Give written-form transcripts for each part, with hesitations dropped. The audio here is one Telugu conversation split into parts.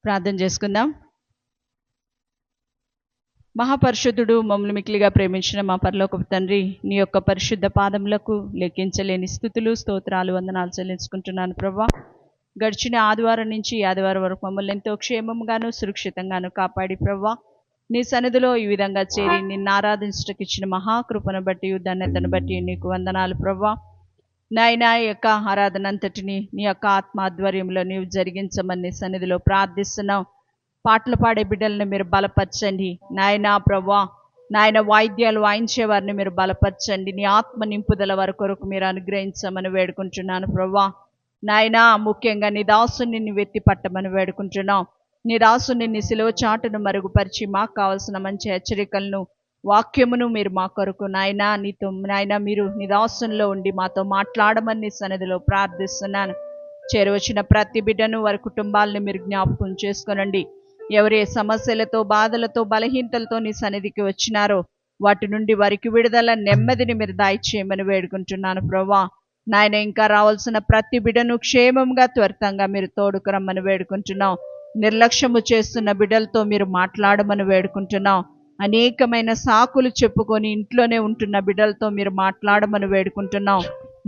ప్రార్థన చేసుకుందాం. మహాపరిశుద్ధుడు, మమ్మల్ని మిక్కిలిగా ప్రేమించిన మా పరలోకపు తండ్రి, నీ యొక్క పరిశుద్ధ పాదములకు లెక్కించలేని స్తుతులు, స్తోత్రాలు, వందనాలు చెల్లించుకుంటున్నాను ప్రభా. గడిచిన ఆదివారం నుంచి ఈ ఆదివారం వరకు మమ్మల్ని ఎంతో క్షేమంగాను సురక్షితంగాను కాపాడి ప్రభా, నీ సన్నిధిలో ఈ విధంగా చేరి నిన్ను ఆరాధించటకు ఇచ్చిన మహాకృపను బట్టి, ధన్యతను బట్టి నీకు వందనాలు ప్రభా. నాయనా, ఈ యొక్క ఆరాధన అంతటిని నీ యొక్క ఆత్మాధ్వర్యంలో నీవు జరిగించమని నీ సన్నిధిలో ప్రార్థిస్తున్నాం. పాటలు పాడే బిడ్డలను మీరు బలపరచండి నాయనా ప్రభా. నాయన వాయిద్యాలు వాయించేవారిని మీరు బలపరచండి. నీ ఆత్మ నింపుదల వారి కొరకు మీరు అనుగ్రహించమని వేడుకుంటున్నాను ప్రభా. నాయనా, ముఖ్యంగా నీ దాసుని నీ వెత్తి పట్టమని వేడుకుంటున్నాం. నీ దాసుని నీ సిలువ చాటును మరుగుపరిచి మాకు కావలసిన మంచి హెచ్చరికలను, వాక్యమును మీరు మా కొరకు నాయనా మీరు నీ దాసునిలో ఉండి మాతో మాట్లాడమని నీ సన్నిధిలో ప్రార్థిస్తున్నాను. చేరవచ్చిన ప్రతి బిడ్డను వారి కుటుంబాలను మీరు జ్ఞాపకం చేసుకోనండి. ఎవరే సమస్యలతో, బాధలతో, బలహీనతలతో నీ సన్నిధికి వచ్చినారో వాటి నుండి వారికి విడుదల, నెమ్మదిని మీరు దయచేయమని వేడుకుంటున్నాను ప్రభా. నాయన, ఇంకా రావాల్సిన ప్రతి బిడ్డను క్షేమంగా, త్వరితంగా మీరు తోడుకురమ్మని వేడుకుంటున్నాం. నిర్లక్ష్యము చేస్తున్న బిడ్డలతో మీరు మాట్లాడమని వేడుకుంటున్నాం. అనేకమైన సాకులు చెప్పుకొని ఇంట్లోనే ఉంటున్న బిడ్డలతో మీరు మాట్లాడమని వేడుకుంటున్నాం.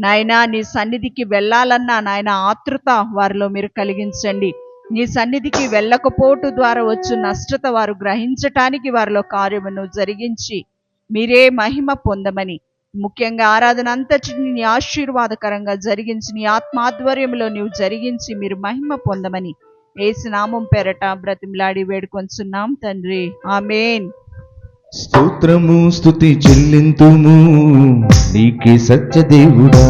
నాయనా, నీ సన్నిధికి వెళ్ళాలన్నా నాయన ఆతృత వారిలో మీరు కలిగించండి. నీ సన్నిధికి వెళ్ళకపోటు ద్వారా వచ్చు నష్టత వారు గ్రహించటానికి వారిలో కార్యమును జరిగించి మీరే మహిమ పొందమని, ముఖ్యంగా ఆరాధన అంతటిని నీ ఆశీర్వాదకరంగా జరిగించి నీ ఆత్మాధ్వర్యంలో నీవు జరిగించి మీరు మహిమ పొందమని యేసు నామం పేరట బ్రతిమలాడి వేడుకొంచున్నాం తండ్రి, ఆమేన్. స్తోత్రము స్తుతి చెల్లింతుము నీకే సత్యదేవుడా,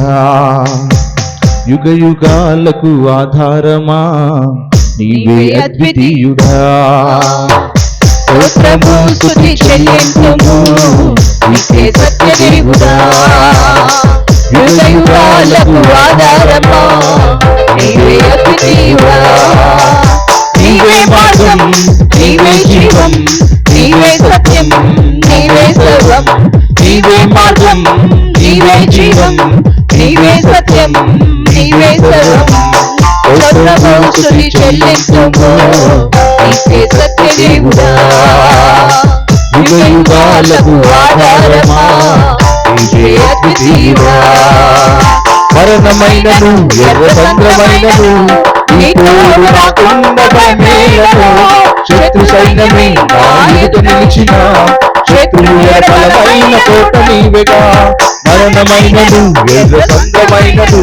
యుగ యుగాలకు ఆధారమా నీవే అద్వితీయుడా. స్తోత్రము స్తుతి చెల్లింతుము నీకే సత్యదేవుడా, యుగ యుగాలకు ఆధారమా నీవే అద్వితీయుడా. నీవే మార్గం, నీవే జీవం, నీవే సత్యం, నీవే సర్వం. నీవే మార్గం, నీవే జీవం, నీవే సత్యం, నీవే సర్వం. స్తోత్రము స్తుతి చెల్లింతుము నీకే సత్యదేవుడా, యుగ యుగాలకు ఆధారమా నీవే అద్వితీయుడా. మరణమైనను ఎర్ర సంద్రమైనను నీ తోడు రాకుండా భయమేలను. శత్రు సైన్యమే నా ఎదుట నిలిచిన శత్రువుల బలమైన కోట నీవేగా. మరణమైనను ఎర్ర సంద్రమైనను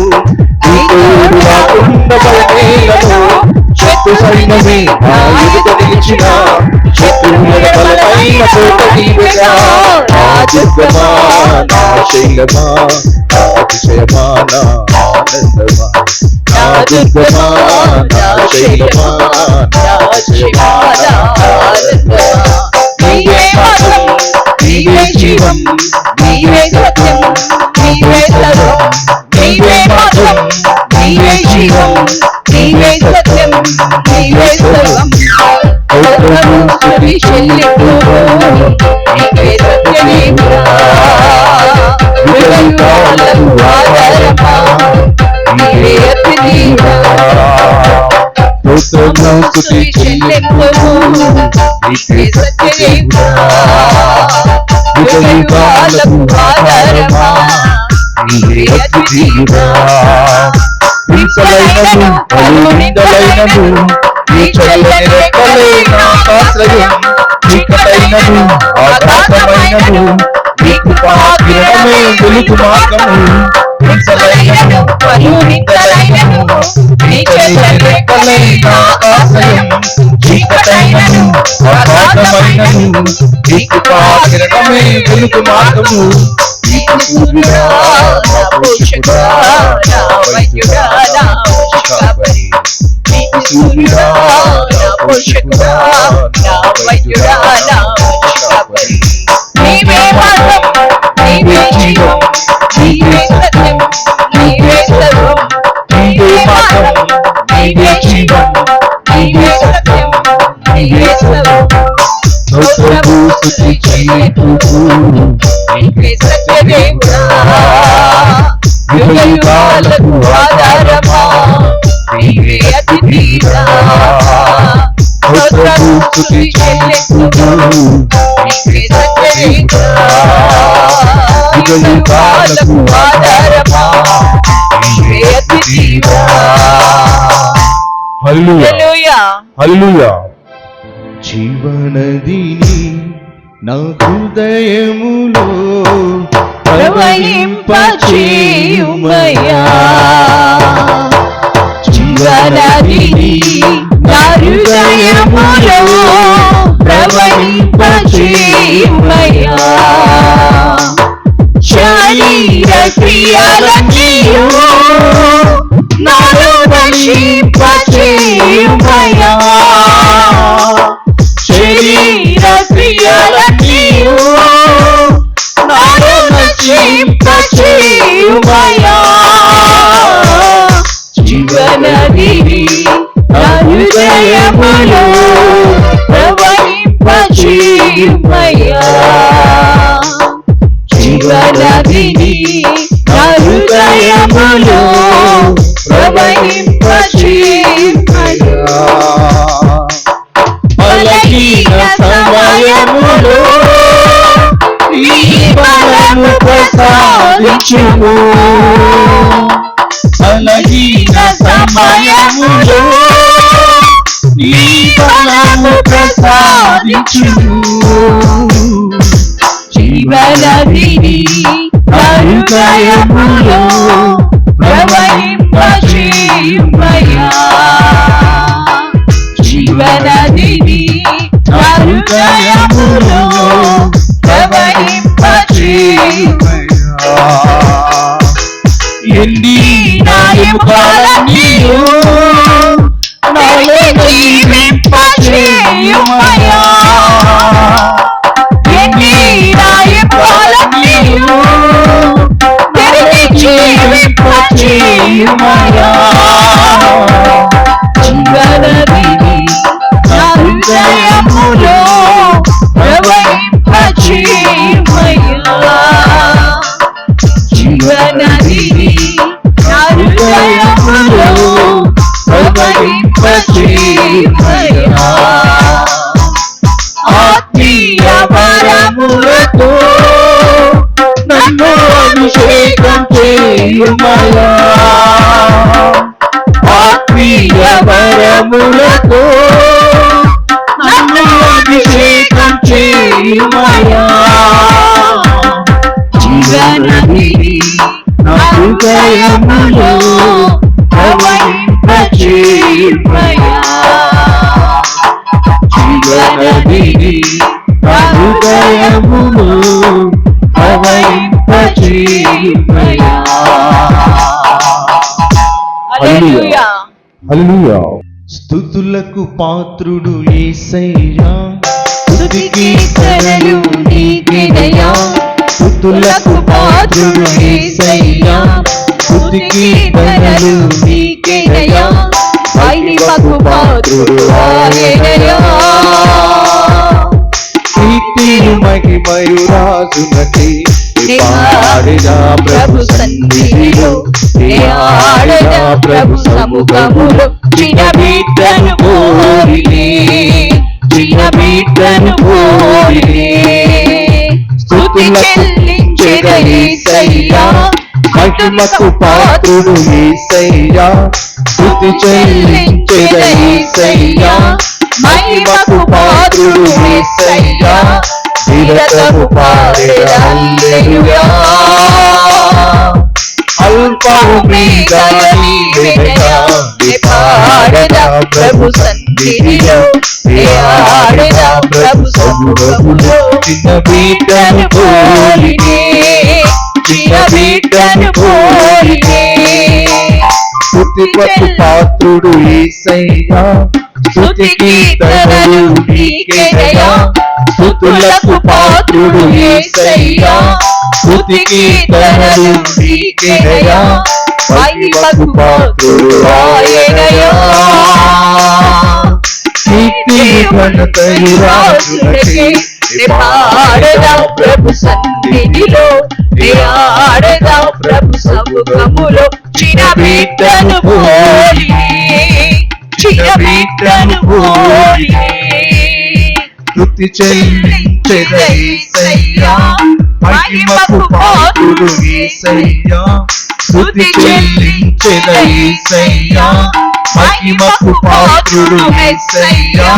నీ తోడు రాకుండా భయమేలను. శత్రు సైన్యమే నా ఎదుట నిలిచిన శత్రువుల బలమైన కోట నీవేగా. నా దుర్గమా, నా శైలమా, నా అతిశయమా, నా ఆనందమా. నా దుర్గమా, నా శైలమా, నా అతిశయమా, నా ఆనందమా. నీవే మార్గం, నీవే జీవం, నీవే సత్యం, నీవే సర్వం. నీవే మార్గం, నీవే జీవం, నీవే సత్యం, నీవే సర్వం. స్తోత్రము స్తుతి చెల్లింతుము నీకే సత్యదేవుడా, యుగ యుగాలకు ఆధారమా నీవే అద్వితీయుడా. స్తోత్రము స్తుతి చెల్లింతుము నీకే సత్యదేవుడా, యుగ యుగాలకు ఆధారమా నీవే అద్వితీయుడా. హింసలైనను పలు నిందలైనను నీ చల్లని రెక్కలే నాకాశ్రయం. చీకటైనను ఆకాశమైనను నీ కృపాకిరణమే వెలుగు మార్గము. హింసలైనను పలు నిందలైనను నీ చల్లని రెక్కలే నాకాశ్రయం. చీకటైనను ఆకాశమైనను నీ కృపాకిరణమే వెలుగు మార్గము. నీకు సూర్యుడా, నా పోషకుడా, నా వైద్యుడా, నా కాపరి. నీకు సూర్యుడా, నా పోషకుడా, నా వైద్యుడా, నా కాపరి. నీవే మార్గం, నీవే జీవం, నీవే సత్యం, నీవే సర్వం. నీవే మార్గం, నీవే జీవం, నీవే సత్యం, నీవే సర్వం. స్తోత్రము స్తుతి చెల్లింతుము నీకే సత్యదేవుడా, యుగ యుగాలకు ఆధారమా నీవే అద్వితీయుడా. స్తుతి చెల్లింతును నీకే సకలేగా యుగాలకు ఆధారమా నీవే అద్వితీయుడా. హల్లెలూయా హల్లెలూయా. జీవనదిని నా హృదయములో ప్రవహింపచేయుమయ్యా. జీవనదిని నా హృదయములో ప్రవహింపచేయుమయ్యా. శరీర క్రియలన్నీయు నాలో నశింపచేయుమయ్యా. శరీర క్రియలన్నీయు నాలో నశింపచేయుమయ్యా. జీవనదిని నా హృదయములో ప్రవహింపచేయుమయ్యా. జీవనదిని నా హృదయములో ప్రవహింపచేయుమయ్యా. బలహీన సమయములో నీ బలము ప్రసాదించుము. బలహీన సమయములో నీ బలము ప్రసాదించుము. జీవనదిని నా హృదయములో ప్రవహింపచేయుమయ్యా. జీవనదిని నా హృదయములో ప్రవహింపచేయుమయ్యా. ఎండిన ఎముకలన్నీయు నాలో జీవింపచేయుమయ్యా. ఎండిన ఎముకలన్నీయు తిరిగి జీవింపచేయుమయ్యా. జీవనదిని నా హృదయములో ప్రవహింపచేయుమయ్యా. జీవనదిని నా హృదయములో ప్రవహింపచేయుమయ్యా. ఆత్మీయ వరములతో నన్ను అభిషేకం చేయుమయ్యా. ఆత్మీయ వరములతో నన్ను అభిషేకం చేయుమయ్యా. జీవనదిని నా హృదయములో ప్రవహింపచేయుమయ్యా. జీవనదిని నా హృదయములో ప్రవహింపచేయుమయ్యా. హల్లెలూయా హల్లెలూయా. స్తుతులకు పాత్రుడు యేసయ్యా, స్తుతికి స్తోత్రాలు నీకేనయ్యా. స్తుతులకు పాత్రుడు యేసయ్యా, స్తుతికి స్తోత్రాలు నీకేనయ్యా. మహిమకు పాత్రుడు ఆయనయ్యా. కీర్తియు మహిమయు రాజునకి పాడెదా ప్రభు సన్నిధిలో ఆడదా ప్రభు సముఖములో చిన్న బిడ్డను పోలినే, చిన్న బిడ్డను పోలినే. స్తుతి చెల్లించెద యేసయ్యా, మహిమకు పాత్రుడు యేసయ్యా, స్తుతి చెల్లించెద యేసయ్యా. మహిమకు పాత్రుడు యేసయ్యా, నిరతము పాడెద హల్లెలూయా. అల్పము మీగా నీవెనగా పాడెద ప్రభు సన్నిధిలో ఆడెద ప్రభు సముఖములో చిన్న బిడ్డను పోలినే, చిన్న బిడ్డను పోలినే. స్తుతికి పాత్రుడు యేసయ్యా, స్తుతికి స్తోత్రాలు నీకేనయ్యా. స్తుతులకు పాత్రుడు యేసయ్యా, స్తుతికి స్తోత్రాలు నీకేనయ్యా. మహిమకు పాత్రుడు ఆయనయ్యా. కీర్తి ఘనతయు రాజునకి పాడదా ప్రభు సన్నిధిలో ఆడదా ప్రభు సముఖములో చిన్న బిడ్డను పోలినే, చిన్న బిడ్డను పోలినే. స్తుతి చెల్లించెద యేసయ్యా మహిమకు పాత్రుడు యేసయ్యా స్తుతి చెల్లించెద యేసయ్యా మహిమకు పాత్రుడు యేసయ్యా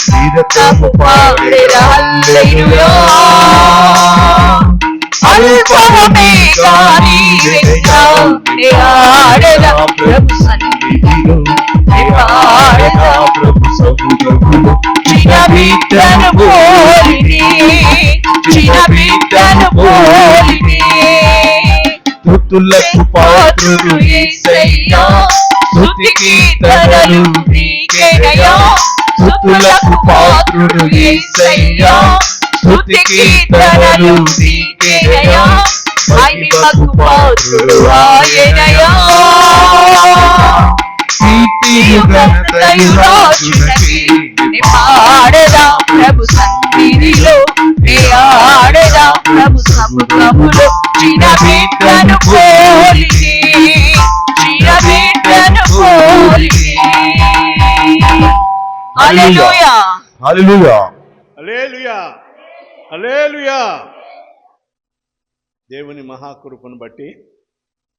నిరతము పాడెద హల్లెలూయా అల్పమేగా నీవెగా ఆడెదా ప్రభు సన్నిధిలో ఆడెదా ప్రభు సముఖములో చిన్న బిడ్డను పోలిని చిన్న బిడ్డను పోలిని స్తుతులకు పాత్రుడు యేసయ్యా స్తుతి కీర్తనలు నీకేనయ్యా స్తుతులకు పాత్రుడు యేసయ్యా స్తుతి కీర్తనలు నీకేనయ్యా మహిమకు పాత్రుడు ఆయనయ్యా కీర్తియు ఘనతయు రాజునకి పాడదా ప్రభు సన్నిధిలో ఆడదా ప్రభు సముఖములో చిన్న బిడ్డను పోలిని చిన్న బిడ్డను పోలిని హల్లెలూయా హల్లెలూయా హల్లెలూయా హల్లెలూయా. దేవుని మహాకృపను బట్టి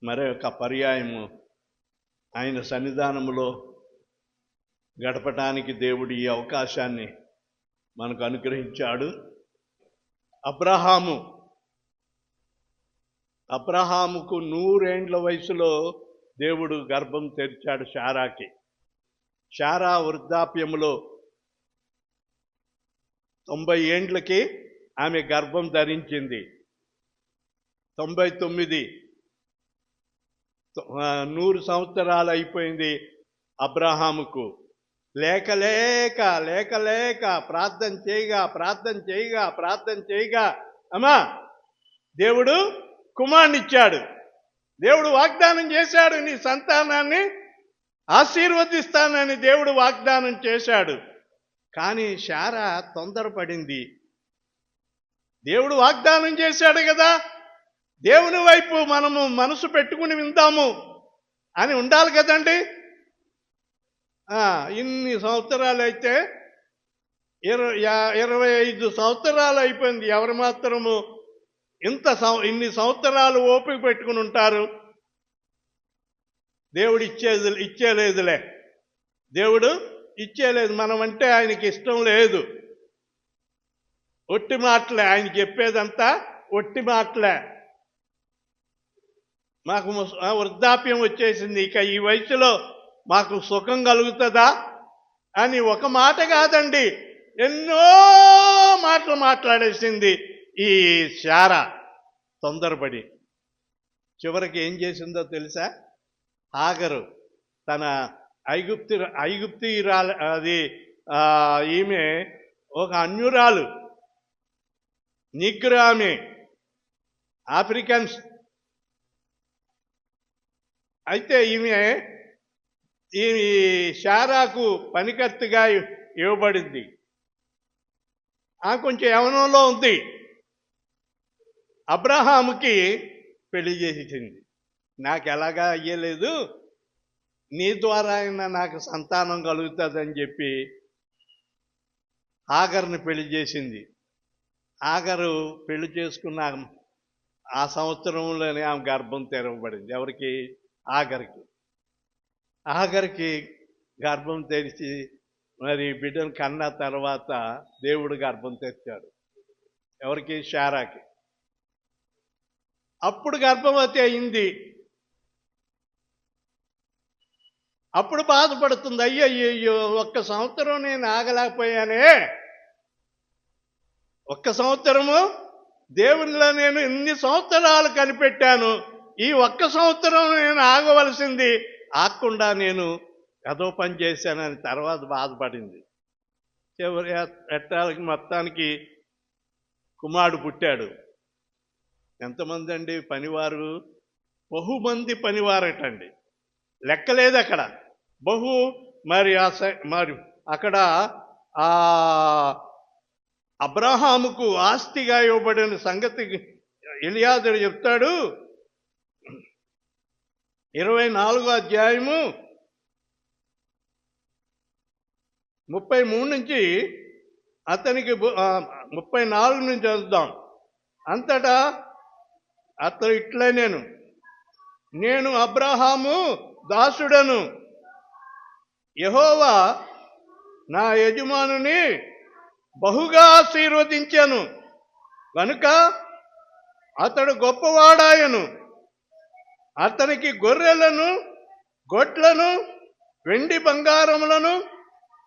మరొక పర్యాయము ఆయన సన్నిధానములో గడపటానికి దేవుడు ఈ అవకాశాన్ని మనకు అనుగ్రహించాడు. అబ్రహాముకు 100 ఏండ్ల వయసులో దేవుడు గర్భం తెరిచాడు శారాకి. శారా వృద్ధాప్యములో 90 ఏండ్లకి ఆమె గర్భం ధరించింది. 99 100 సంవత్సరాలు అయిపోయింది అబ్రహాముకు. లేక లేక ప్రార్థన చేయగా అమ్మా దేవుడు కుమారునిచ్చాడు. దేవుడు వాగ్దానం చేశాడు, నీ సంతానాన్ని ఆశీర్వదిస్తానని దేవుడు వాగ్దానం చేశాడు. కానీ శారా తొందరపడింది. దేవుడు వాగ్దానం చేశాడు కదా, దేవుని వైపు మనము మనసు పెట్టుకుని విందాము అని ఉండాలి కదండి. ఇన్ని సంవత్సరాలు అయితే 25 సంవత్సరాలు అయిపోయింది. ఎవరు మాత్రము ఇన్ని సంవత్సరాలు ఓపిక పెట్టుకుని ఉంటారు? దేవుడు ఇచ్చేలేదులే, దేవుడు ఇచ్చేలేదు. మనం అంటే ఆయనకి ఇష్టం లేదు. ఒట్టి మాటలే, ఆయన చెప్పేదంతా ఒట్టి మాటలే. మాకు వృద్ధాప్యం వచ్చేసింది, ఇక ఈ వయసులో మాకు సుఖం కలుగుతుందా అని ఒక మాట కాదండి, ఎన్నో మాటలు మాట్లాడేసింది ఈ శారా తొందరపడి. చివరికి ఏం చేసిందో తెలుసా? హాగరు తన ఐగుప్తీయురాలు, అది ఈమె ఒక అన్యురాలు, నిగ్రో, ఆమె ఆఫ్రికన్స్. అయితే ఈ శారాకు పనికర్తిగా ఇవ్వబడింది. కొంచెం యవనంలో ఉంది. అబ్రహాముకి పెళ్లి చేసింది. నాకు ఎలాగా అయ్యలేదు, నీ ద్వారా అయినా నాకు సంతానం కలుగుతుందని చెప్పి హాగర్ని పెళ్లి చేసింది. హాగరు పెళ్లి చేసుకున్న ఆ సంవత్సరంలోనే ఆమె గర్భం తెరవబడింది. ఎవరికి? ఆగరికి గర్భం తెరిచి మరి బిడ్డను కన్న తర్వాత దేవుడు గర్భం తెరిచాడు. ఎవరికి? శారాకి. అప్పుడు గర్భవతి అయింది. అప్పుడు బాధపడుతుంది, అయ్యో 1 సంవత్సరం నేను ఆగలేకపోయానే, 1 సంవత్సరము దేవునిలో నేను ఇన్ని సంవత్సరాలు కనిపెట్టాను, ఈ 1 సంవత్సరం నేను ఆగవలసింది, ఆగకుండా నేను ఏదో పని చేశానని తర్వాత బాధపడింది. చివరి ఎట్టాలకి మొత్తానికి కుమారుడు పుట్టాడు. ఎంతమంది అండి పనివారు? బహుమంది పనివారటండి, లెక్కలేదు అక్కడ. మరి అక్కడ అబ్రహాముకు ఆస్తిగా ఇవ్వబడిన సంగతి ఎలియాజరు చెప్తాడు. 24వ అధ్యాయము 33 నుంచి అతనికి 34 నుంచి చదువుదాం. అంతటా అతడు ఇట్లా నేను అబ్రహాము దాసుడను, యెహోవా నా యజమానుని బహుగా ఆశీర్వదించెను కనుక అతడు గొప్పవాడాయను. అతనికి గొర్రెలను, గొడ్లను, వెండి బంగారములను,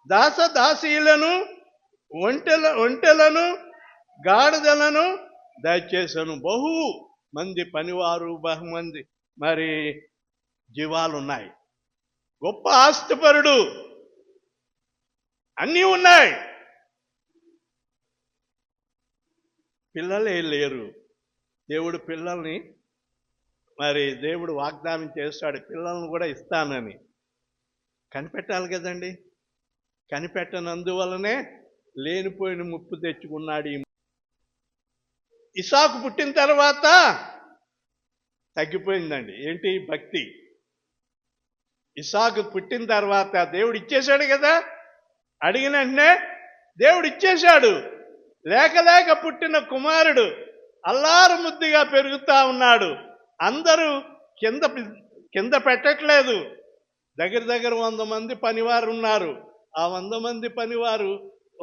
దాసదాసీలను, ఒంటెలను, గాడిదలను దయచేసను. బహు మంది పనివారు, బహుమంది మరి జీవాలున్నాయి. గొప్ప ఆస్తిపరుడు, అన్నీ ఉన్నాయి. పిల్లలే లేరు. దేవుడు పిల్లల్ని దేవుడు వాగ్దానం చేస్తాడు, పిల్లల్ని కూడా ఇస్తానని. కనిపెట్టాలి కదండి. కనిపెట్టనందువలనే లేనిపోయిన ముప్పు తెచ్చుకున్నాడు. ఇసాకు పుట్టిన తర్వాత తగ్గిపోయిందండి. ఏంటి? భక్తి. ఇసాకు పుట్టిన తర్వాత దేవుడు ఇచ్చేశాడు కదా, అడిగిన వెంటనే దేవుడు ఇచ్చేశాడు. లేక లేక పుట్టిన కుమారుడు అల్లారు ముద్దుగా పెరుగుతా ఉన్నాడు. అందరూ కింద పెట్టట్లేదు. దగ్గర 100 మంది పనివారు ఉన్నారు. ఆ 100 మంది పనివారు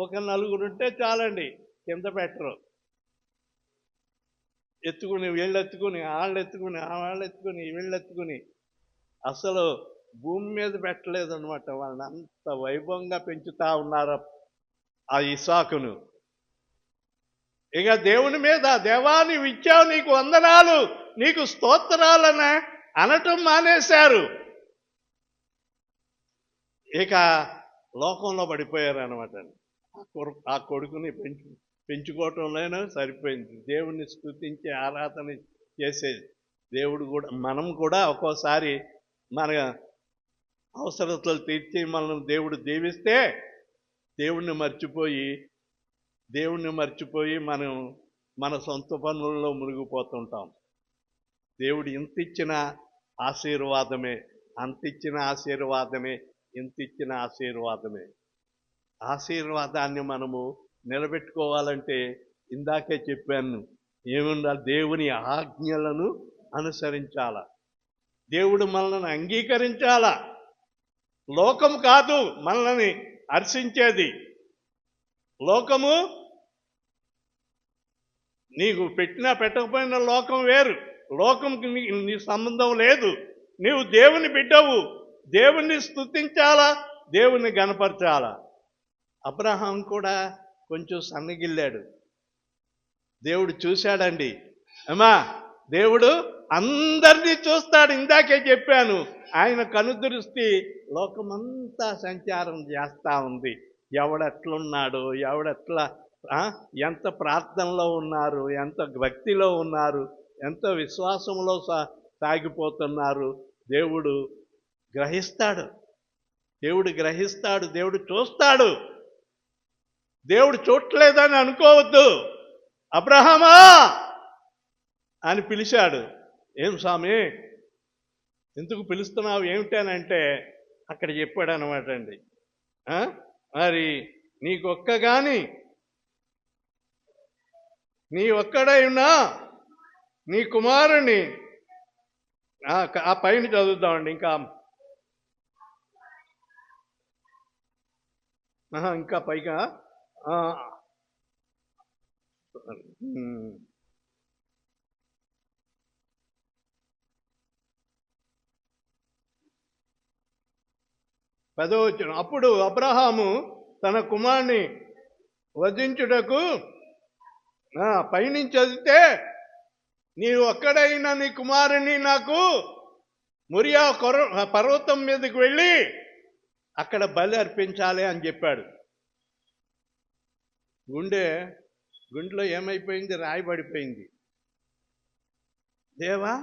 ఒక 4 ఉంటే చాలండి, కింద పెట్టరు. ఎత్తుకుని వీళ్ళెత్తుకుని, వాళ్ళెత్తుకుని వీళ్ళెత్తుకుని అసలు భూమి మీద పెట్టలేదు అనమాట. వాళ్ళని అంత వైభవంగా పెంచుతా ఉన్నారు ఆ ఇసాకును. ఇక దేవుని మీద, దేవా నీవు ఇచ్చావు, నీకు వందనాలు, నీకు స్తోత్రాలని అనటం మానేశారు. ఇక లోకంలో పడిపోయారు అనమాట. ఆ కొడుకుని పెంచుకోవటంలోనే సరిపోయింది. దేవుణ్ణి స్తుతించి ఆరాధన చేసేది. దేవుడు కూడా, మనం కూడా ఒక్కోసారి మన అవసరతలు తీర్చి మనల్ని దేవుడు దీవిస్తే దేవుణ్ణి మర్చిపోయి మనం మన సొంత పనుల్లో మునిగిపోతుంటాం. దేవుడు ఇంతిచ్చిన ఆశీర్వాదమే, అంతిచ్చిన ఆశీర్వాదమే, ఇంతిచ్చిన ఆశీర్వాదమే. ఆశీర్వాదాన్ని మనము నిలబెట్టుకోవాలంటే ఇందాకే చెప్పాను, ఏముండాలి? దేవుని ఆజ్ఞలను అనుసరించాల. దేవుడు మనల్ని అంగీకరించాల. లోకం కాదు మనల్ని హర్షించేది. లోకము నీకు పెట్టినా పెట్టకపోయినా లోకం వేరు. లోకంకి నీ సంబంధం లేదు. నీవు దేవుని బిడ్డవు. దేవుణ్ణి స్తుతించాలా, దేవుణ్ణి గణపరచాలా. అబ్రహాం కూడా కొంచెం సన్నగిల్లాడు. దేవుడు చూశాడండి. అమ్మా, దేవుడు అందరినీ చూస్తాడు. ఇందాకే చెప్పాను, ఆయన కనుదృష్టి లోకమంతా సంచారం చేస్తూ ఉంది. ఎవడెట్లున్నాడు, ఎంత ప్రార్థనలో ఉన్నారు, ఎంత భక్తిలో ఉన్నారు, ఎంత విశ్వాసంలో సాగిపోతున్నారు. దేవుడు గ్రహిస్తాడు. దేవుడు చూస్తాడు. దేవుడు చూడలేదని అనుకోవద్దు. అబ్రహామా అని పిలిచాడు. ఏం స్వామి ఎందుకు పిలుస్తున్నావు ఏమిటానంటే అక్కడ చెప్పాడు అనమాట అండి. మరి నీ ఒక్కడై ఉన్నా నీ కుమారుని, ఆ పైన చదువుతామండి. ఇంకా పైగా పదవచనం. అప్పుడు అబ్రహాము తన కుమారుని వధించుటకు పైనుంచి చదివితే, నీవు ఒక్కడైనా నీ కుమారుని నాకు మొరియా పర్వతం మీదకి వెళ్ళి అక్కడ బలి అర్పించాలి అని చెప్పాడు. గుండెలో ఏమైపోయింది? రాయబడిపోయింది. దేవా,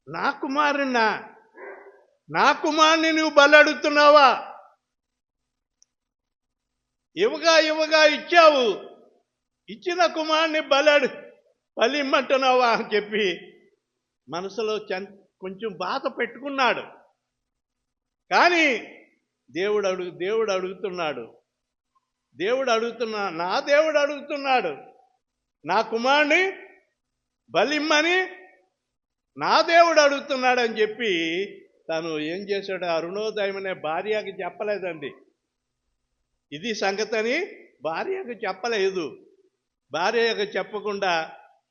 నా కుమారుని నువ్వు బలి అడుగుతున్నావా? ఇవ్వగా ఇచ్చావు. ఇచ్చిన కుమారుని బలి ఇమ్మంటున్నావా అని చెప్పి మనసులో కొంచెం బాధ పెట్టుకున్నాడు. కానీ దేవుడు అడుగుతున్నాడు. నా దేవుడు అడుగుతున్నాడు, నా కుమారుని బలిమ్మని నా దేవుడు అడుగుతున్నాడు అని చెప్పి తను ఏం చేశాడు? అరుణోదయం అనే భార్యకి చెప్పలేదండి. ఇది సంగతని భార్యకు చెప్పలేదు. భార్యకు చెప్పకుండా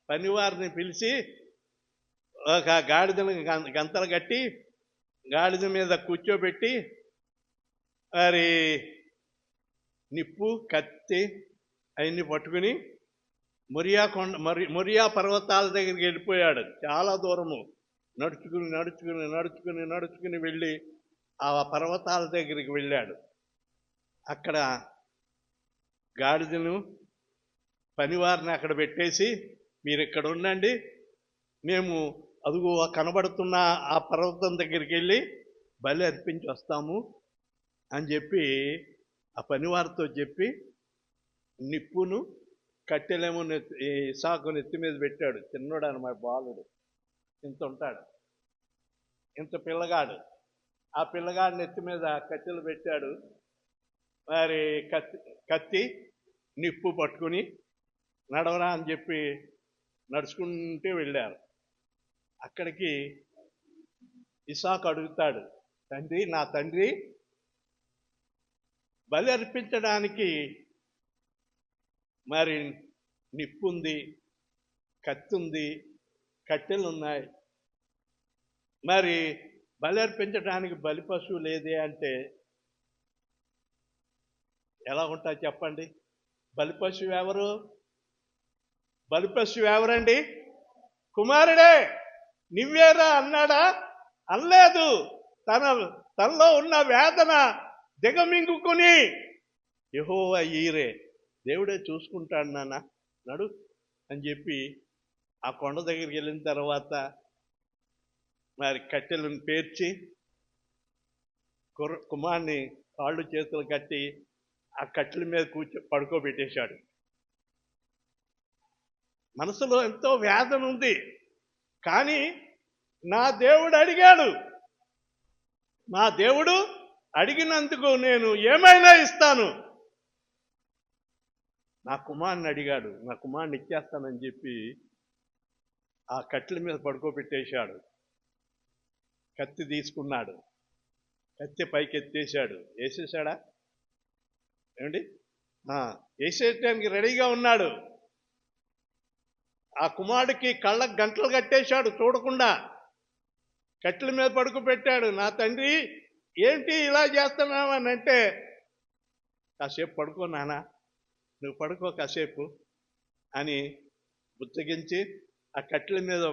పనివారిని పిలిచి ఒక గాడిదను గంతలు కట్టి గాడిద మీద కూర్చోబెట్టి మరి నిప్పు, కత్తి అవన్నీ పట్టుకుని మొరియా పర్వతాల దగ్గరికి వెళ్ళిపోయాడు. చాలా దూరము నడుచుకుని వెళ్ళి ఆ పర్వతాల దగ్గరికి వెళ్ళాడు. అక్కడ గాడిదను పనివారిని అక్కడ పెట్టేసి, మీరు ఇక్కడ ఉండండి, మేము అదుగు కనబడుతున్న ఆ పర్వతం దగ్గరికి వెళ్ళి బలి అర్పించి వస్తాము అని చెప్పి ఆ పనివారితో చెప్పి నిప్పును కట్టెలేమో ఇసాకు నెత్తి మీద పెట్టాడు. చిన్నోడు అన్నమాట, బాలుడు, ఇంత ఉంటాడు, ఇంత పిల్లగాడు. ఆ పిల్లగాడు నెత్తి మీద కట్టెలు పెట్టాడు. మరి కత్తి నిప్పు పట్టుకుని నడవరా అని చెప్పి నడుచుకుంటూ వెళ్ళారు. అక్కడికి ఇసాకు అడుగుతాడు, తండ్రి, నా తండ్రి, బలి అర్పించడానికి మరి నిప్పుంది, కత్తి ఉంది, కట్టెలు ఉన్నాయి, మరి బలి అర్పించడానికి బలి పశువు లేదే అంటే ఎలా ఉంటాయి చెప్పండి? బలి పశువు ఎవరు? బలి పశువు ఎవరండి? కుమారుడే, నువ్వేరా అన్నాడా? అనలేదు. తనలో ఉన్న వేదన దిగమింగుకుని యెహోవా ఈరే, దేవుడే చూసుకుంటాడు నాన్న, నడు అని చెప్పి ఆ కొండ దగ్గరికి వెళ్ళిన తర్వాత మరి కట్టెలను పేర్చి కుమార్ని కాళ్ళు చేతులు కట్టి ఆ కట్టెల మీద పడుకోబెట్టేశాడు. మనసులో ఎంతో వేదన ఉంది. కానీ నా దేవుడు అడిగాడు. నా దేవుడు అడిగినందుకు నేను ఏమైనా ఇస్తాను. నా కుమారుని అడిగాడు, నా కుమారుని ఇచ్చేస్తానని చెప్పి ఆ కట్టెల మీద పడుకోబెట్టేశాడు. కత్తి తీసుకున్నాడు, కత్తి పైకి ఎత్తేసాడు. వేసేసాడా ఏమండి? వేసేయటానికి రెడీగా ఉన్నాడు. ఆ కుమారుడికి కళ్ళకు గంటలు కట్టేశాడు చూడకుండా. కట్టెల మీద పడుకోబెట్టాడు. నా తండ్రి, ఏంటి ఇలా చేస్తున్నావు అని అంటే, కాసేపు పడుకో నాన్న, నువ్వు పడుకో కాసేపు అని బుచ్చగించి ఆ కట్టెల మీద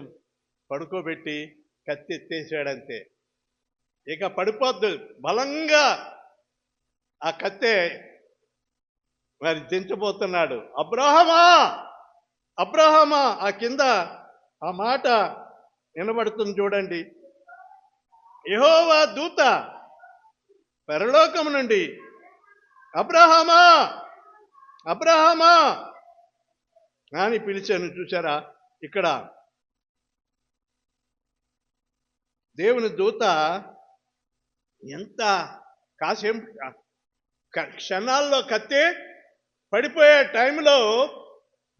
పడుకోబెట్టి కత్తి ఎత్తేసాడంతే. ఇక పడిపోద్దు, బలంగా ఆ కత్తే మరి దించబోతున్నాడు. అబ్రహమా, అబ్రహమా, ఆ కింద ఆ మాట వినబడుతుంది చూడండి. యెహోవా దూత పరలోకము నుండి, అబ్రహమా, అబ్రహమా అని పిలిచాను. చూసారా, ఇక్కడ దేవుని దూత ఎంత క్షణాల్లో కత్తి పడిపోయే టైంలో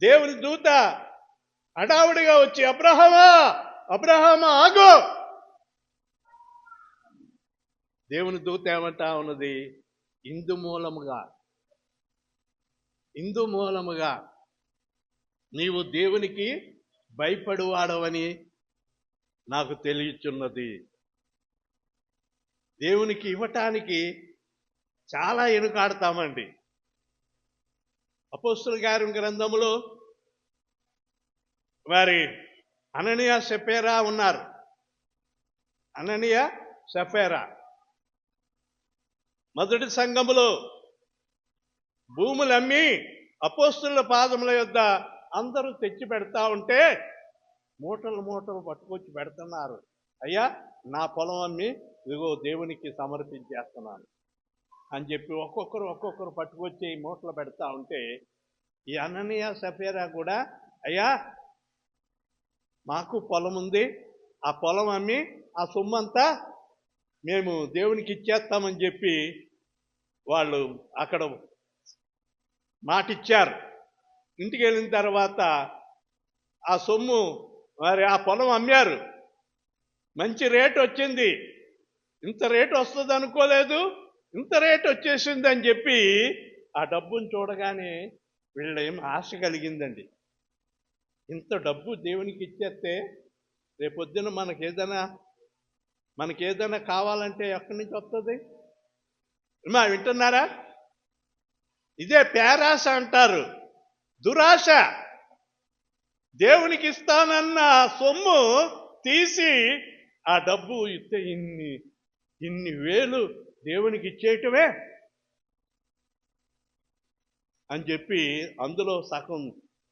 దేవుని దూత హడావుడిగా వచ్చి, అబ్రహమా, అబ్రహమా ఆగు. దేవుని దూత ఏమంటా ఉన్నది? ఇందు మూలముగా నీవు దేవునికి భయపడువాడవని నాకు తెలియచున్నది. దేవునికి ఇవ్వటానికి చాలా ఎనుకాడతామండి. అపోస్తలుల గారి గ్రంథములో వారి అననీయ సఫేరా ఉన్నారు. అననీయ సఫేరా మొదటి సంఘములో భూములు అమ్మి అపోస్తలుల పాదముల యొద్ద అందరూ తెచ్చి పెడతా ఉంటే మూటలు మూటలు పట్టుకొచ్చి పెడుతున్నారు. అయ్యా, నా పొలం అమ్మి ఇదిగో దేవునికి సమర్పించేస్తున్నాను అని చెప్పి ఒక్కొక్కరు పట్టుకొచ్చి మూటలు పెడతా ఉంటే, ఈ అననీయ సఫేరా కూడా, అయ్యా మాకు పొలం ఉంది, ఆ పొలం అమ్మి ఆ సొమ్మంతా మేము దేవునికి ఇచ్చేస్తామని చెప్పి వాళ్ళు అక్కడ మాటిచ్చారు. ఇంటికి వెళ్ళిన తర్వాత ఆ సొమ్ము మరి ఆ పొలం అమ్మారు. మంచి రేటు వచ్చింది. ఇంత రేటు వస్తుంది అనుకోలేదు, ఇంత రేటు వచ్చేసింది అని చెప్పి ఆ డబ్బును చూడగానే వీళ్ళేం ఆశ కలిగిందండి. ఇంత డబ్బు దేవునికి ఇచ్చేస్తే రేపొద్దున మనకేదైనా కావాలంటే ఎక్కడి నుంచి వస్తుంది? మా వింటున్నారా? ఇదే పేరాశ అంటారు, దురాశ. దేవునికి ఇస్తానన్న సొమ్ము తీసి ఆ డబ్బు ఇస్తే ఇన్ని వేలు దేవునికి ఇచ్చేయటమే అని చెప్పి అందులో సగం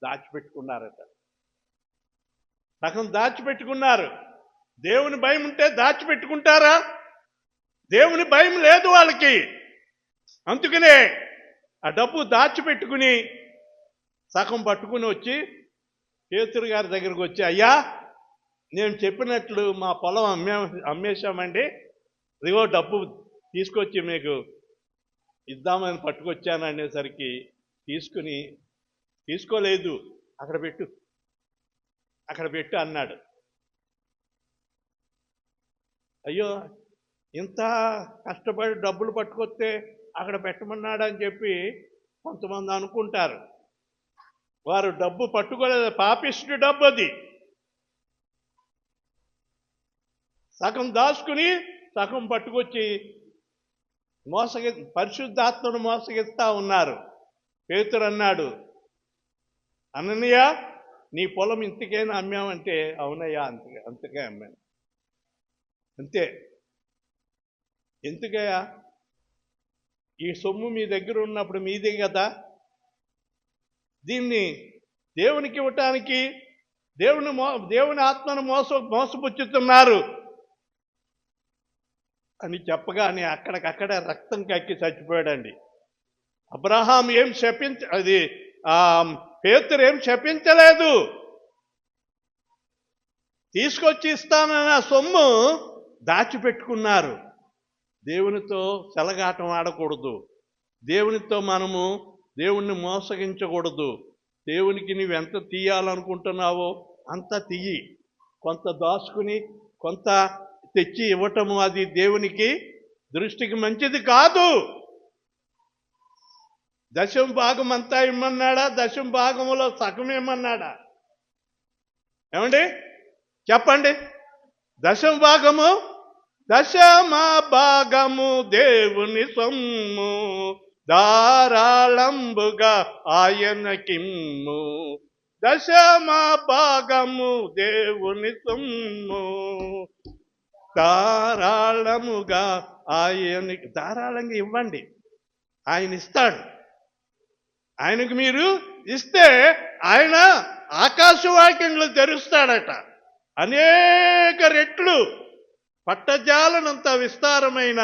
దాచిపెట్టుకున్నారట. సగం దాచిపెట్టుకున్నారు. దేవుని భయం ఉంటే దాచిపెట్టుకుంటారా? దేవుని భయం లేదు వాళ్ళకి. అందుకనే ఆ డబ్బు దాచిపెట్టుకుని సగం పట్టుకుని వచ్చి పేతురు గారి దగ్గరికి వచ్చి, అయ్యా, నేను చెప్పినట్లు మా పొలం అమ్మేశామండి, ఇదిగో డబ్బు తీసుకొచ్చి మీకు ఇద్దామని పట్టుకొచ్చాను అనేసరికి తీసుకోలేదు, అక్కడ పెట్టు అన్నాడు. అయ్యో, ఇంత కష్టపడి డబ్బులు పట్టుకొస్తే అక్కడ పెట్టమన్నాడు అని చెప్పి కొంతమంది అనుకుంటారు. వారు డబ్బు పట్టుకోలేదు, పాపిష్టి డబ్బు అది. సగం దాచుకుని సగం పట్టుకొచ్చి పరిశుద్ధాత్మను మోసగిస్తా ఉన్నారు. పేతురు అన్నాడు, అననీయ, నీ పొలం ఇంతకైనా అమ్మామంటే, అవునయ్యా, అంతకే అమ్మాను. అంతే. ఎందుకయ్యా? ఈ సొమ్ము మీ దగ్గర ఉన్నప్పుడు మీదే కదా, దీన్ని దేవునికి ఇవ్వటానికి దేవుని ఆత్మను మోసపుచ్చుతున్నారు అని చెప్పగానే అక్కడికక్కడే రక్తం కక్కి చచ్చిపోయాడండి. అబ్రహాం పేతురు ఏం శపించలేదు. తీసుకొచ్చి ఇస్తానన్న సొమ్ము దాచిపెట్టుకున్నారు. దేవునితో చెలగాటం ఆడకూడదు. దేవునితో మనము దేవుణ్ణి మోసగించకూడదు. దేవునికి నువ్వెంత తీయాలనుకుంటున్నావో అంత తీయి. కొంత దాచుకుని కొంత తెచ్చి ఇవ్వటము అది దేవునికి దృష్టికి మంచిది కాదు. దశమ భాగం అంతా ఇమ్మన్నాడా? దశమ భాగములో సగం ఇమ్మన్నాడా? ఏమండి చెప్పండి. దశమ భాగము దేవుని సొమ్ము, ధారాళంబుగా ఆయనకిమ్ము. దశమ భాగము దేవుని సొమ్ము, ధారాళముగా ఆయనకి. ధారాళంగా ఇవ్వండి, ఆయన ఇస్తాడు. ఆయనకు మీరు ఇస్తే ఆయన ఆకాశవాక్యంలో తెరుస్తాడట. అనేక రెట్లు పట్టజాలనంత విస్తారమైన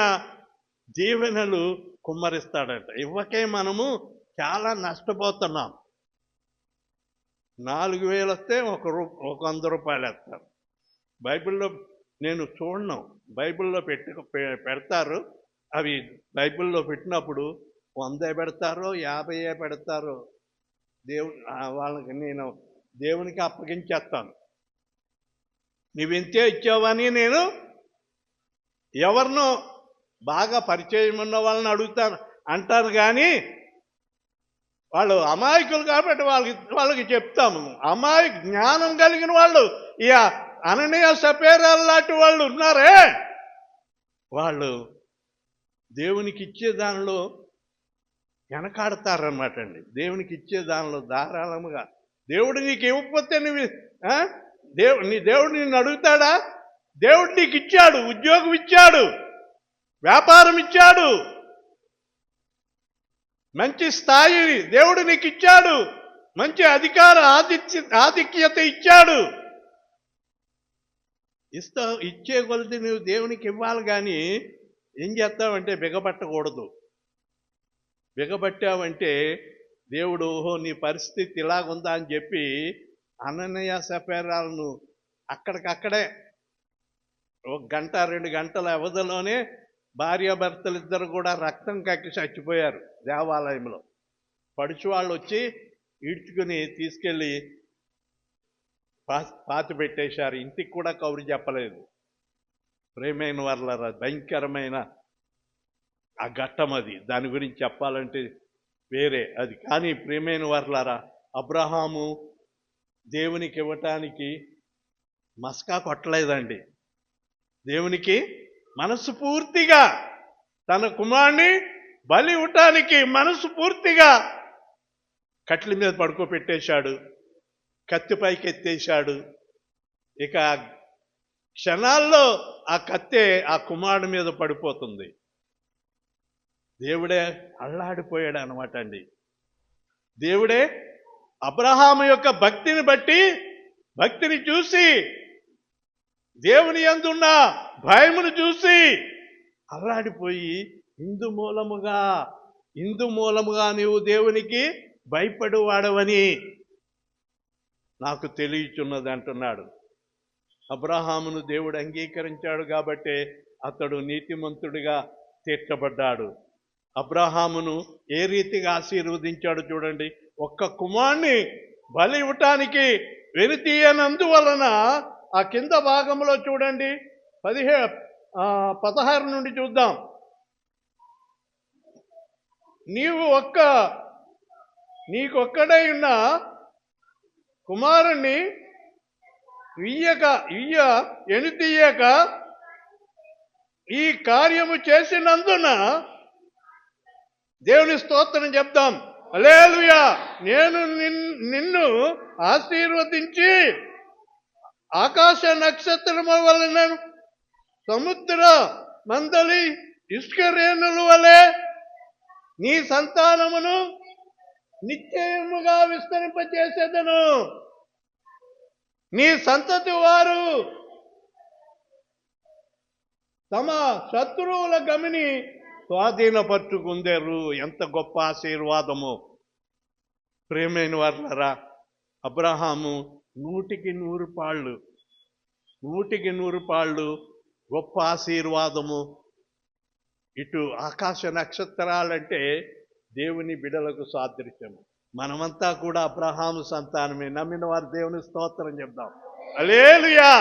దీవెనలు కుమ్మరిస్తాడట. ఇవ్వకే మనము చాలా నష్టపోతున్నాం. 4,000 వస్తే ఒక 100 రూపాయలు వేస్తారు. బైబిల్లో నేను చూడను, బైబిల్లో పెడతారు. అవి బైబిల్లో పెట్టినప్పుడు 100 పెడతారో 50 పెడతారో వాళ్ళకి నేను దేవునికి అప్పగించేస్తాను. నువ్వెంతే ఇచ్చావని నేను ఎవరినో బాగా పరిచయం ఉన్న వాళ్ళని అంటాను కానీ వాళ్ళు అమాయకులు కాబట్టి వాళ్ళకి చెప్తాము. జ్ఞానం కలిగిన వాళ్ళు, ఇక అననీయ సపేరాలు లాంటి వాళ్ళు ఉన్నారే, వాళ్ళు దేవునికి ఇచ్చే దానిలో వెనకాడతారన్నమాట అండి. దేవునికి ఇచ్చే దానిలో ధారాళముగా. దేవుడు నీకు ఇవ్వకపోతే నీ దేవుడు నిన్ను అడుగుతాడా? దేవుడు నీకు ఇచ్చాడు, ఉద్యోగం ఇచ్చాడు, వ్యాపారం ఇచ్చాడు, మంచి స్థాయి దేవుడు నీకు ఇచ్చాడు, మంచి ఆధిక్యత ఇచ్చాడు. ఇచ్చే కొలది నువ్వు దేవునికి ఇవ్వాలి. కానీ ఏం చేస్తావంటే బిగబట్టకూడదు. బిగబట్టావంటే దేవుడు ఓహో నీ పరిస్థితి ఇలాగుందా అని చెప్పి అననీయ సపేరాలను అక్కడికక్కడే 1 గంట 2 గంటల వ్యవధిలోనే భార్యాభర్తలిద్దరు కూడా రక్తం కక్కి చచ్చిపోయారు దేవాలయంలో. పడుచు వాళ్ళు వచ్చి ఈడ్చుకుని తీసుకెళ్ళి పాతి పెట్టేశారు. ఇంటికి కూడా కౌరు చెప్పలేదు. ప్రేమైన వాళ్ళ భయంకరమైన ఆ ఘట్టం అది. దాని గురించి చెప్పాలంటే వేరే అది. కానీ ప్రేమైన వాళ్ళారా, అబ్రహాము దేవునికి ఇవ్వటానికి మస్కా కొట్టలేదండి. దేవునికి మనసు పూర్తిగా తన కుమారుని బలి ఇవ్వటానికి మనసు పూర్తిగా కట్ల మీద పడుకోబెట్టేశాడు, కత్తి పైకి ఎత్తేశాడు. ఇక క్షణాల్లో ఆ కత్తే ఆ కుమారుడి మీద పడిపోతుంది. దేవుడే అల్లాడిపోయాడు అనమాట అండి. దేవుడే అబ్రహాము యొక్క భక్తిని బట్టి, భక్తిని చూసి, దేవుని యందున్న భయమును చూసి అల్లాడిపోయి ఇందు మూలముగా నీవు దేవునికి భయపడువాడవని నాకు తెలియచున్నది అంటున్నాడు. అబ్రహామును దేవుడు అంగీకరించాడు కాబట్టే అతడు నీతిమంతుడిగా తీర్చబడ్డాడు. అబ్రహామును ఏ రీతిగా ఆశీర్వదించాడు చూడండి. ఒక్క కుమారుని బలి ఇవ్వటానికి వెనుతీయనందువలన ఆ కింద భాగంలో చూడండి 16 నుండి చూద్దాం. నీకొక్కడై ఉన్న కుమారుణ్ణి ఎనుతీయక ఈ కార్యము చేసినందున దేవుని స్తోత్రం చెప్దాం. హల్లెలూయా. నేను నిన్ను ఆశీర్వదించి ఆకాశ నక్షత్రము వలన సముద్ర మందలి ఇసుక రేణుల వలె నీ సంతానమును నిశ్చయముగా విస్తరింపచేసేదను. నీ సంతతి వారు తమ శత్రువుల గమిని స్వాధీనపరుచుకుందేరు. ఎంత గొప్ప ఆశీర్వాదము ప్రేమైన వారులారా. అబ్రహాము 100 పాళ్ళు గొప్ప ఆశీర్వాదము. ఇటు ఆకాశ నక్షత్రాలంటే దేవుని బిడలకు సాదృశ్యము. మనమంతా కూడా అబ్రహాము సంతానమే. నమ్మిన వారు దేవుని స్తోత్రం చెప్దాం. హల్లెలూయా.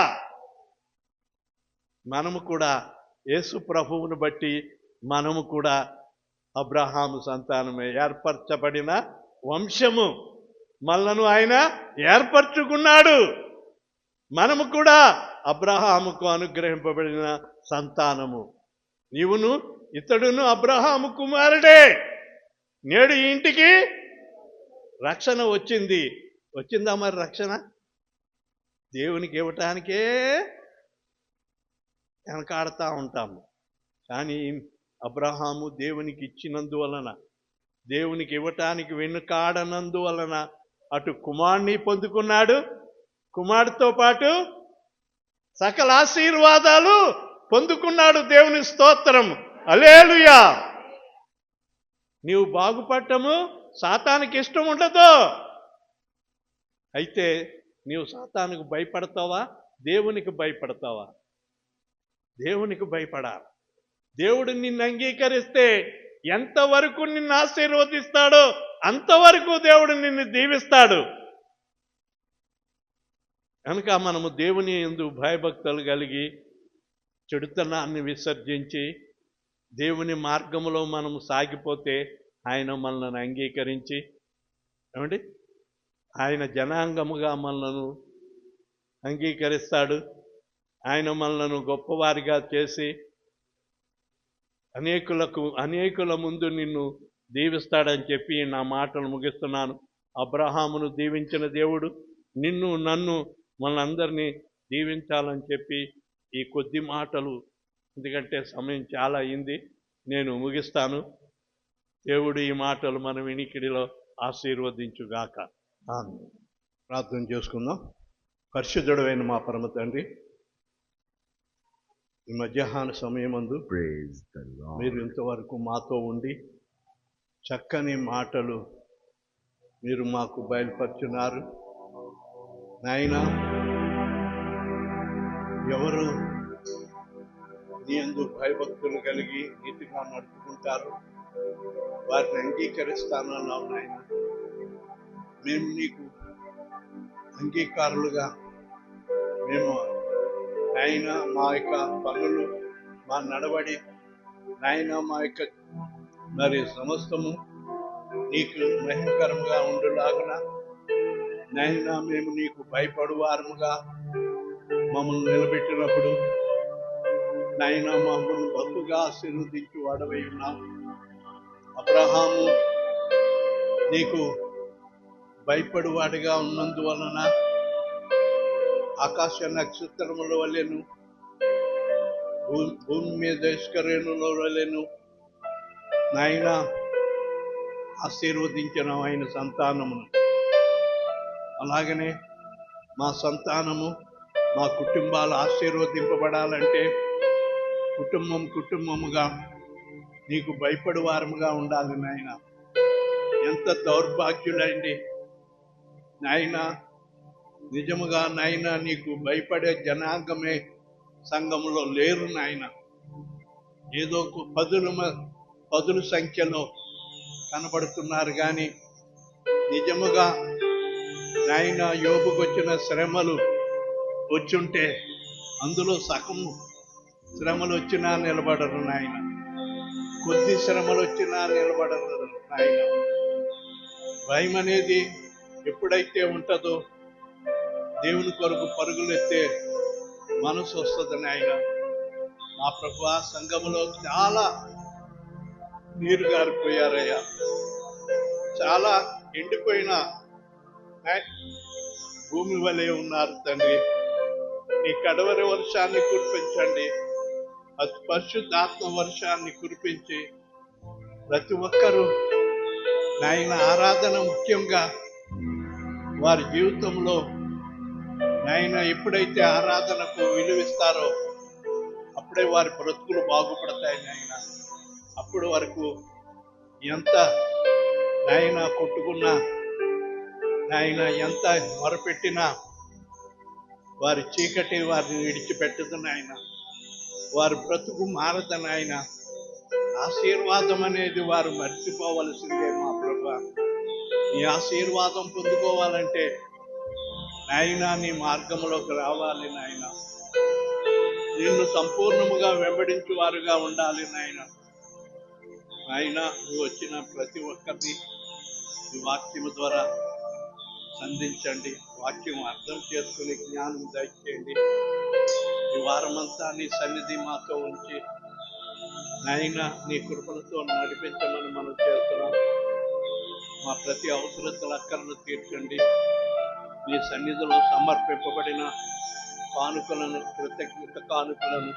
మనము కూడా యేసు ప్రభువును బట్టి మనము కూడా అబ్రహాము సంతానమే, ఏర్పరచబడిన వంశము. మనలను ఆయన ఏర్పరచుకున్నాడు. మనము కూడా అబ్రహాముకు అనుగ్రహింపబడిన సంతానము. నీవును ఇతడును అబ్రహాము కుమారుడే. నేడు ఈ ఇంటికి రక్షణ వచ్చిందా మరి రక్షణ? దేవునికి ఇవ్వటానికే వెనకాడుతూ ఉంటాము. కానీ అబ్రహాము దేవునికి ఇచ్చినందువలన, దేవునికి ఇవ్వటానికి వెనుకాడనందువలన అటు కుమారుని పొందుకున్నాడు, కుమారుడితో పాటు సకల ఆశీర్వాదాలు పొందుకున్నాడు. దేవుని స్తోత్రం. హల్లెలూయా. నీవు బాగుపడటము సాతానికి ఇష్టం ఉండదు. అయితే నీవు సాతానుకు భయపడతావా, దేవునికి భయపడతావా? దేవునికి భయపడాలి. దేవుడు నిన్ను అంగీకరిస్తే ఎంతవరకు నిన్ను ఆశీర్వదిస్తాడో అంతవరకు దేవుడు నిన్ను దీవిస్తాడు. కనుక మనము దేవుని యందు భయభక్తులు కలిగి చెడుతనాన్ని విసర్జించి దేవుని మార్గంలో మనము సాగిపోతే ఆయన మనల్ని అంగీకరించి ఏమండి ఆయన జనాంగముగా మనలను అంగీకరిస్తాడు. ఆయన మనలను గొప్పవారిగా చేసి అనేకుల ముందు నిన్ను దీవిస్తాడని చెప్పి నా మాటలు ముగిస్తున్నాను. అబ్రహామును దీవించిన దేవుడు నిన్ను నన్ను మనందరినీ దీవించాలని చెప్పి ఈ కొద్ది మాటలు, ఎందుకంటే సమయం చాలా అయింది, నేను ముగిస్తాను. దేవుడు ఈ మాటలు మన వినికిడిలో ఆశీర్వదించుగాక. ఆమేన్. ప్రార్థన చేసుకుందాం. పరిశుద్ధుడైన మా పరమ తండ్రి, ఈ మధ్యాహ్న సమయమందు మీరు ఇంతవరకు మాతో ఉండి చక్కని మాటలు మీరు మాకు బయలుపరుచున్నారు. నాయనా, ఎవరు నీ యందు భయభక్తులు కలిగి నీతిగా నడుచుకుంటారు, వారిని అంగీకరిస్తానన్నావు నాయన. మేము నీకు అంగీకారులుగా మేము నాయన మా యొక్క పనులు, మా నడవడి నాయన, మా యొక్క మరి సమస్తము నీకు మహిమకరంగా ఉండులాగున నాయన మేము నీకు భయపడువారముగా మమ్మల్ని నిలబెట్టినప్పుడు నాయన మమ్మల్ని బతుగా ఆశీర్వదించి వాడవై ఉన్నావు. అబ్రహాము నీకు భయపడువాడిగా ఉన్నందువలన ఆకాశ నక్షత్రముల వలెను, భూమి మీద ఇసుకరేణుల వలెను నాయన ఆశీర్వదించిన ఆయన సంతానమును. అలాగనే మా సంతానము, మా కుటుంబాలు ఆశీర్వదింపబడాలంటే కుటుంబముగా నీకు భయపడు వారముగా ఉండాలి నాయన. ఎంత దౌర్భాగ్యులండి నాయన, నిజముగా నాయన నీకు భయపడే జనాంగమే సంఘంలో లేరు నాయన. ఏదో పదుల సంఖ్యలో కనబడుతున్నారు కానీ నిజముగా నాయన యోబుకు వచ్చిన శ్రమలు వచ్చుంటే అందులో సగము శ్రమలు వచ్చినా నిలబడరు నాయన, కొద్ది శ్రమలు వచ్చినా నిలబడరు నాయన. భయం అనేది ఎప్పుడైతే ఉంటుందో దేవుని కొరకు పరుగులెత్తే మనసు వస్తుంది నాయన. మా ప్రభువా, సంఘములో చాలా నీరు గారిపోయారయ్యా, చాలా ఎండిపోయిన భూమి వలె ఉన్నారు తండ్రి. నీ కడవరి వర్షాన్ని కురిపించండి, పరిశుద్ధాత్మ వర్షాన్ని కురిపించి ప్రతి ఒక్కరూ నాయన ఆరాధన ముఖ్యంగా వారి జీవితంలో నాయన ఎప్పుడైతే ఆరాధనకు విలువిస్తారో అప్పుడే వారి బ్రతుకులు బాగుపడతాయి నాయన. అప్పుడు వరకు ఎంత నాయన కొట్టుకున్నా నాయన, ఎంత మొరపెట్టినా వారి చీకటి వారిని విడిచిపెట్టదు నాయన. వారి బ్రతుకు మారదు నాయన. ఆశీర్వాదం అనేది వారు మర్చిపోవలసిందే మా ప్రభువా. నీ ఆశీర్వాదం పొందుకోవాలంటే నాయన నీ మార్గంలోకి రావాలి నాయన. నిన్ను సంపూర్ణముగా వెంబడించు వారుగా ఉండాలి నాయన. నాయన నువ్వు వచ్చిన ప్రతి ఒక్కరిని ఈ వాక్యము ద్వారా సంధించండి, వాక్యం అర్థం చేసుకుని జ్ఞానం దయచేయండి. ఈ వారమంతా నీ సన్నిధి మాతో ఉంచి నాయన నీ కృపలతో నడిపించమని మనం చేస్తున్నాం. మా ప్రతి అవసరతల అక్కర్ను తీర్చండి. నీ సన్నిధిలో సమర్పింపబడిన కానుకలను, కృతజ్ఞత కానుకలను,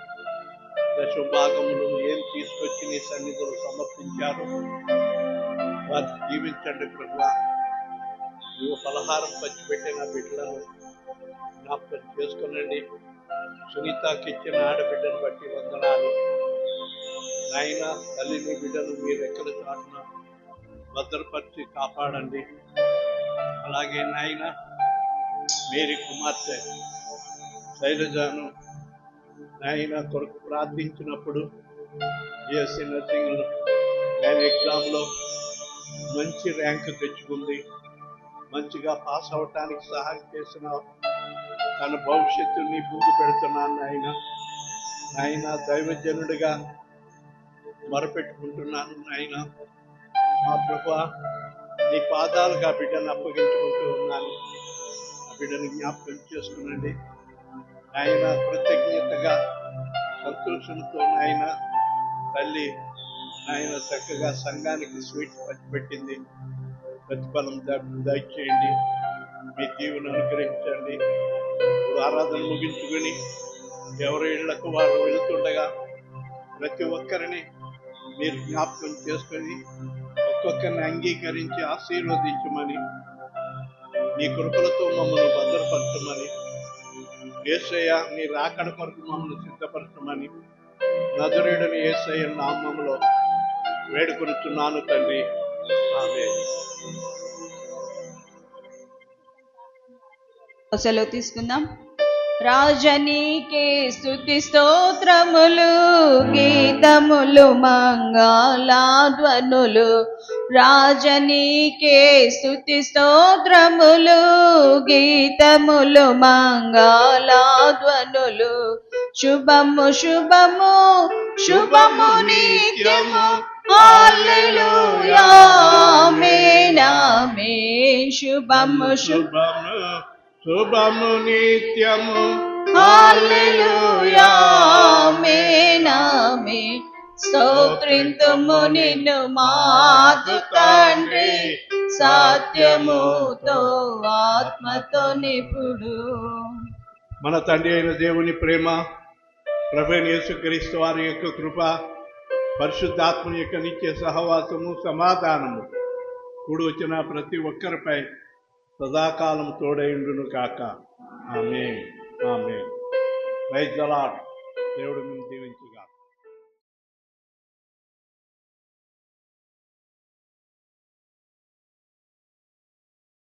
దశభాగములు ఏం తీసుకొచ్చి నీ సన్నిధిలో సమర్పించారు వారిని జీవించండి ప్రభువా. నువ్వు పలహారం పంచిపెట్టిన బిడ్డలను జ్ఞాపకం చేసుకునండి. సునీతకి ఇచ్చిన ఆడబిడ్డను బట్టి వందనాలు నాయన. తల్లిని బిడ్డను మీరు ఎక్కడ చాటున భద్రపరిచి కాపాడండి. అలాగే నాయన మేరీ కుమార్తె శైలజను నాయన కొరకు ప్రార్థించినప్పుడు బిఎస్సీ నర్సింగ్ ఆయన ఎగ్జామ్లో మంచి ర్యాంకు తెచ్చుకుంది, మంచిగా పాస్ అవటానికి సహాయం చేసిన తన భవిష్యత్తుని ముందు పెడుతున్నాను నాయన. దైవజనుడిగా మొరపెట్టుకుంటున్నాను నాయన. మా ప్రభువా, నీ పాదాలుగా ఆ బిడ్డను అప్పగించుకుంటూ ఉన్నాను. ఆ బిడ్డను జ్ఞాపకం చేసుకునండి నాయన. కృతజ్ఞతగా సంతోషంతో నాయన తల్లి నాయన చక్కగా సంఘానికి స్వీట్ పంచిపెట్టింది. ప్రతిఫలం దయచేయండి, మీ దీవెన అనుగ్రహించండి. ఇప్పుడు ఆరాధన ముగించుకొని ఎవరి ఇళ్లకు వారు వెళుతుండగా ప్రతి ఒక్కరిని మీరు జ్ఞాపకం చేసుకొని ఒక్కొక్కరిని అంగీకరించి ఆశీర్వదించమని, నీ కృపలతో మమ్మల్ని భద్రపరచమని, యేసయ్య నీ రాకడ కొరకు మమ్మల్ని సిద్ధపరచమని నజరేయుడైన యేసయ్య నామములో వేడుకొనుచున్నాను తండ్రి, ఆమేన్. సెలవు తీసుకుందాం. రాజనీకే స్తుతి స్తోత్రములు గీతములు మంగళధ్వనులు. రాజనీకే స్తుతి స్తోత్రములు గీతములు మంగళధ్వనులు. శుభము శుభము శుభము నిత్యము హల్లెలూయా ఆమేన్ ఆమేన్. శుభము శుభము శుభము నిత్యము హల్లెలూయా ఆమేన్ ఆమేన్. స్తోత్రింతుము నిన్ను మాకు తండ్రి సత్యముతో ఆత్మతో నిపుడు. మన తండ్రి అయిన దేవుని ప్రేమ, ప్రభువైన యేసుక్రీస్తు వారి యొక్క కృప, పరిశుద్ధాత్మ యొక్క నిత్య సహవాసము సమాధానము కూడి వచ్చిన ప్రతి ఒక్కరిపై సదాకాలం తోడైండును కాక. ఆమేన్ ఆమేన్. Praise the lord. దేవుడు మిమ్మల్ని దీవించు.